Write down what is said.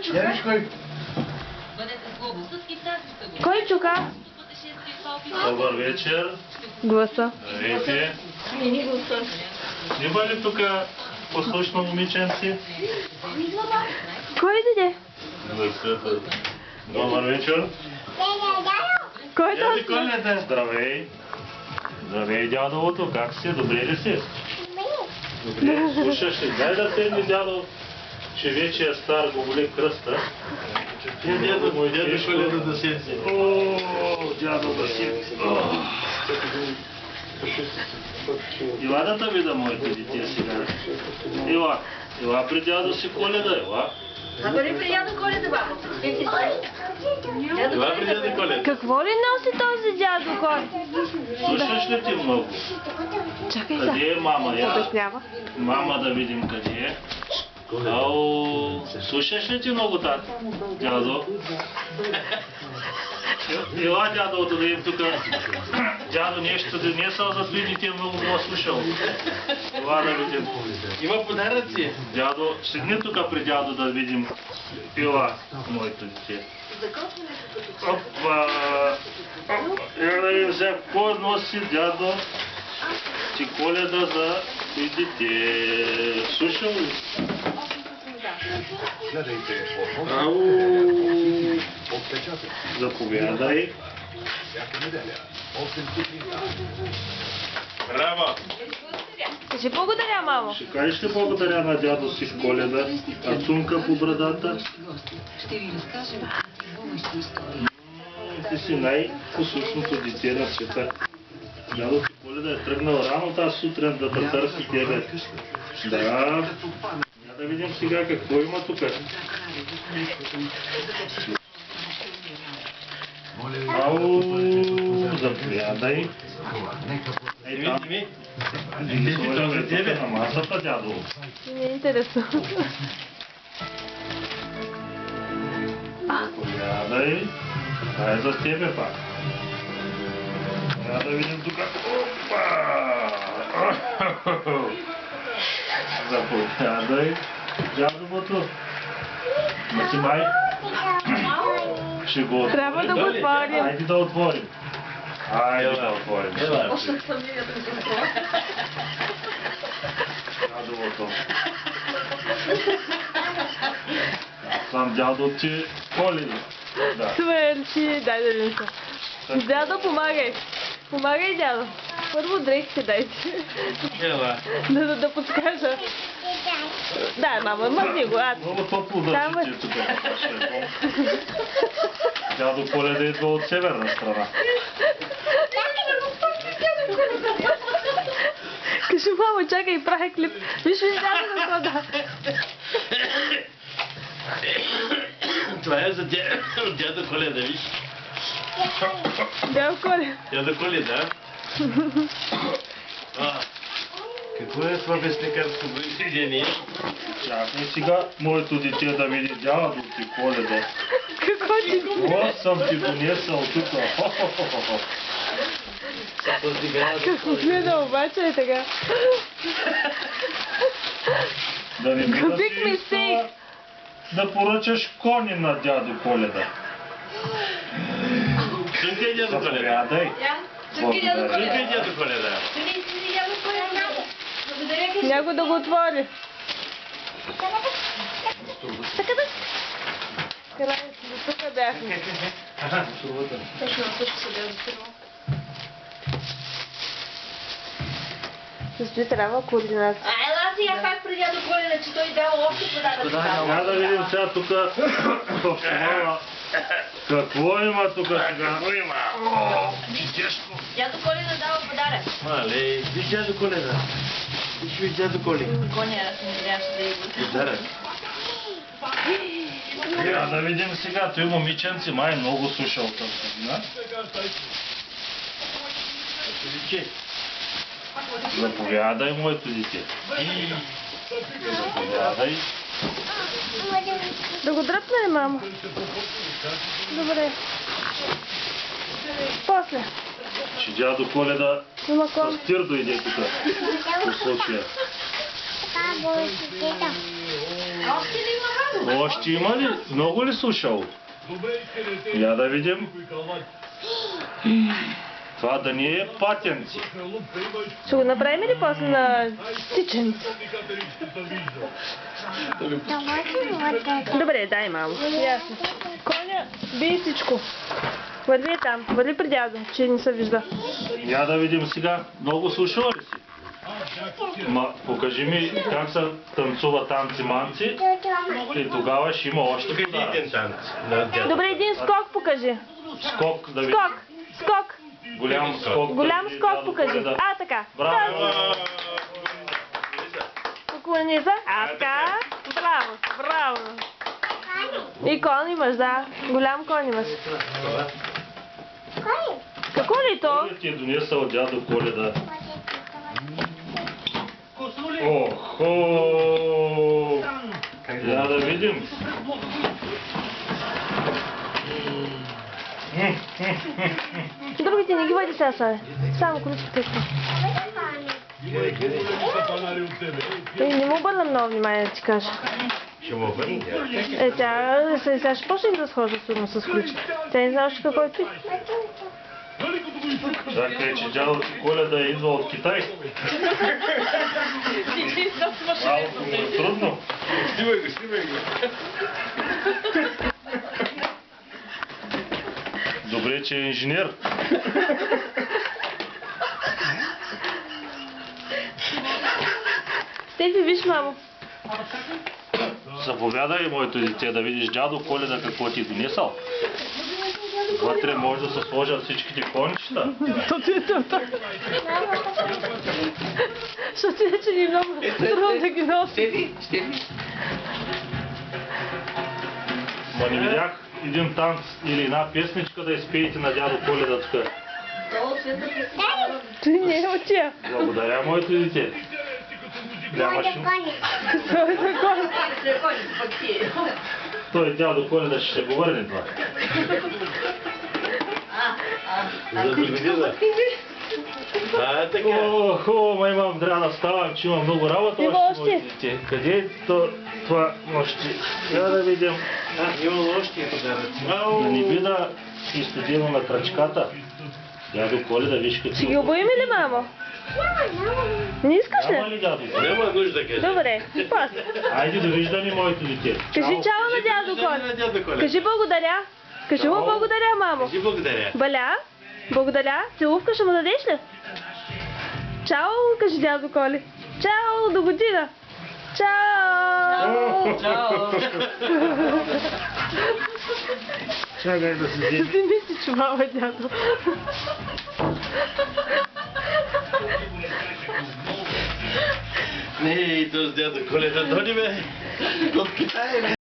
чука? Кой чука? Добър вечер. Гласа. Здравейте. Има ли тук послушно момиченци? Кой дойде? Добър вечер. Кой Дядо дойде? Коледа, здравей. Здравей, дядовото, как си? Добре ли си? Добре, слушаш ли? Дай да седни, дядо, че вече е стар, го боли кръста. Дядо Коледа да седни. О, дядо да седни. Ела да те видя, моите дете сега. Ела, ела при дядо си Коледа, ела. А дали при дядо Коледа, баба? Това при дядо Коледа. Какво ли носи този дядо кой? Слушаш ли ти много? Чакай сега. Къде е мама? Я? Обяснява. Мама да видим къде е. Ау, слушаш ли ти много, тата? Дядо? Ела, дядо, да видим тук. Дядо, нещо да не са за свидите, много го слушал. Ела да видим. Има подаръци. Дядо, седни тук при дядо да видим. Ела, моето дете. Опа! Я да видим сега, какво носи дядо? Ти Коледа за свидите. Слушал ли? Ау! Заповядай. Браво! Кажи благодаря, мамо. Ще кажеш ли благодаря на дядо си в Коледа? А цунка по брадата? Ти си най-послушното дете на света. Дядо си Коледа е тръгнал рано тази сутрин да те търси тебе. Да. Да видим сега какво има тук. Ау, заповядай. Ей там. Този тебе. На масата, дядо. Не е интересно. Заповядай. Това е за тебе пак. Трябва да видим тук. Опа! Заповядай. Дядовото. Ма си май. Ще го отворим. Трябва да го отворим. Айде да отворим. Айде да отворим. Дядовото. Сам дядо ти Коледа. Да. Свърши. Дай да видим сега. Дядо, помагай. Помагай, дядо. Първо дрехите дайте. Ела. Да подскажа. Да, мама, мъзни го. Много топло държите тук. Дядо Коледа идва от северна страна. Кажи, мамо, чакай, правя клип. Виж ли дядо какво да? Това е за дядо Коледа, виж. Дядо Коледа. Дядо Коледа. Какво е това безлекарско произведение? Чакай сега моето дете да види дядо ти Коледа. Какво ти го? О, съм ти донесъл тук. Какво гледа обаче е така? Да не би да Big си mistake. искала да поръчаш кони на дядо Коледа. Чунка е дядо Коледа. Заповядай. Чунки дядо Чунка е Коледа. дядо Коледа. Чунки дядо Коледа. Благодаря, кажи. Някой да го отвори. Така да. Край, до тук бяхме. Точно, също се бях застирала. Също трябва координация. Ела сега как при дядо Коледа, че той дава още подаръци. Сега да видим сега тук в шумала. Какво има тук сега? О, тежко. Дядо Коледа дава подарък. Мале, виж дядо Коледа. Виж дядо Коледа. Гоня, аз не трябваше да го. Подарък. Сега да видим сега, той момиченци май много слушал тази година. Заповядай, моето дете. Заповядай. Да го дръпна ли, мамо? Добре. После. Че дядо Коледа Има кон. с тир дойде тук. По случая. Още ли има радост? Още има ли? Много ли слушал? Я да видим. Това да ни е патенци. Ще го направим ли после на тиченци? Добре, дай, мамо. Ясно. Коня, бий всичко. Върви там, върви при дядо, че не се вижда. Я да видим сега. Много слушала ли си? Ма, покажи ми как се танцува танци-манци и тогава ще има още Тук е подаръци. един танц на дядо. Добре, един скок покажи. Скок да видим. Скок, скок. Голям скок. Голям да види скок дядо покажи. Коледа. А, така. Браво! Поклони се. А, така. Браво, браво. И кон имаш, да. Голям кон имаш. Какво ли то? Кой ти е донесъл дядо Коледа? Охо! Я да видим. Другите не ги води сега, Славе. Само количките. Не му обърна много внимание, да ти кажа. Ще му обърне. Сега ще почне да схожда сигурно с ключ. Тя не знае още какво е пи. Чакай, че дядо ти Коледа идва от Китай. Малко му е трудно. Снимай го, снимай го. Добре, че е инженер. Стефи, виж, мамо. Заповядай, моето дете, да видиш дядо Коледа какво ти е донесъл. Вътре може да се сложат всичките кончета. Защото иначе ни е много трудно да ги носи. Ма не видях един танц или една песничка да изпеете на дядо Коледа тук. Той не е от тия. Благодаря, моето дете. Нямаше. Той е закон. Той дядо Коледа ще го върне това. За до година. А, така. Охо, ма имам, трябва да ставам, че имам много работа. Има още, още. моите дете. Къде е това още? Я да видим. Има още подаръци. Да не би да изстудираме крачката. Дядо Коледа, виж какво. Ще ги обоим ли, мамо? Не искаш Няма ли? ли дядо Коледа? Няма нужда, кажи. Добре, после. Айде, довиждане, моето дете. Кажи чао на дядо На Коля. дядо Коля. Кажи благодаря. Кажи му Чао. благодаря, мамо. Кажи благодаря. Баля, благодаря. Целувка ще му дадеш ли? Чао, кажи дядо Коли. Чао, до година. Чао. Чакай да се Ти мисли, че мама е дядо. Не, и този дядо Коледа дони бе. От Китай, бе.